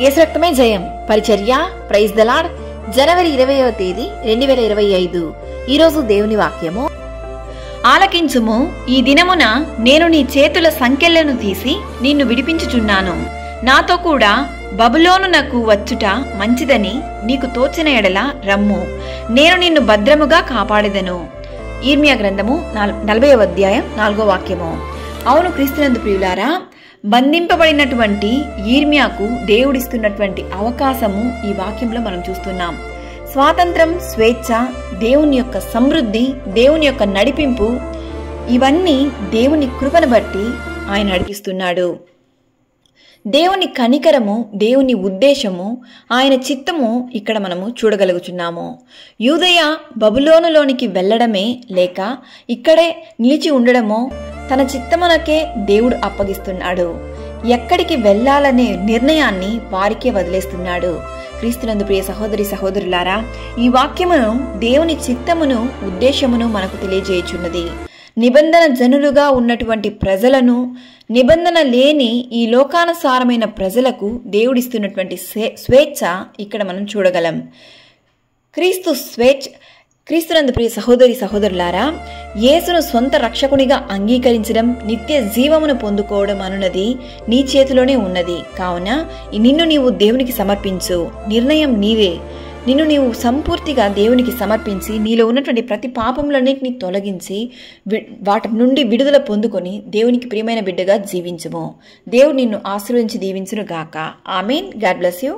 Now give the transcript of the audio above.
యేసు రక్తమే జయం. పరిచర్య ప్రైజ్ ద లార్డ్. జనవరి 20వ తేదీ 2025. ఈరోజు దేవుని వాక్యము. ఆలకించుము, ఈ దినమున నేను నీ చేతుల సంకెళ్లను తీసి నిన్ను విడిపించుచున్నాను. నాతో కూడా బబులోనునకు వచ్చుట మంచిదని నీకు తోచిన ఎడల రమ్ము, నేను నిన్ను భద్రముగా కాపాడెదను. ఇర్మియా గ్రంథము 40వ అధ్యాయం 4వ వాక్యము. అవును క్రీస్తునందు ప్రియులారా, బంధింపబడినటువంటి ఇర్మియాకు దేవుడిస్తున్నటువంటి అవకాశము ఈ వాక్యంలో మనం చూస్తున్నాం. స్వాతంత్రం, స్వేచ్ఛ, దేవుని యొక్క సమృద్ధి, దేవుని యొక్క నడిపింపు, ఇవన్నీ దేవుని కృపను బట్టి ఆయన నడిపిస్తున్నాడు. దేవుని కనికరము, దేవుని ఉద్దేశము, ఆయన చిత్తము ఇక్కడ మనము చూడగలుగుతున్నాము. యూదయ బబులోనులోనికి వెళ్ళడమే లేక ఇక్కడే నిలిచి ఉండడమో తన చిత్తమునకే దేవుడు అప్పగిస్తున్నాడు. ఎక్కడికి వెళ్ళాలనే నిర్ణయాన్ని వారికే వదిలేస్తున్నాడు. క్రీస్తునందు ప్రియ సహోదరి సహోదరులారా, ఈ వాక్యమును దేవుని చిత్తమును ఉద్దేశమును మనకు తెలియజేయుచున్నది. నిబంధన జనులుగా ఉన్నటువంటి ప్రజలను, నిబంధన లేని ఈ లోకానుసారమైన ప్రజలకు దేవుడిస్తున్నటువంటి స్వేచ్ఛ ఇక్కడ మనం చూడగలం. క్రీస్తునందు ప్రియ సహోదరి సహోదరులారా, యేసును సొంత రక్షకునిగా అంగీకరించడం, నిత్య జీవమును పొందుకోవడం అనున్నది నీ చేతిలోనే ఉన్నది. కావున నిన్ను నీవు దేవునికి సమర్పించు. నిర్ణయం నీవే. నిన్ను నీవు సంపూర్తిగా దేవునికి సమర్పించి నీలో ఉన్నటువంటి ప్రతి పాపములన్నింటినీ తొలగించి వాటి నుండి విడుదల పొందుకొని దేవునికి ప్రియమైన బిడ్డగా జీవించుము. దేవుడు నిన్ను ఆశీర్వదించి దీవించును గాక. ఆమేన్. God bless you.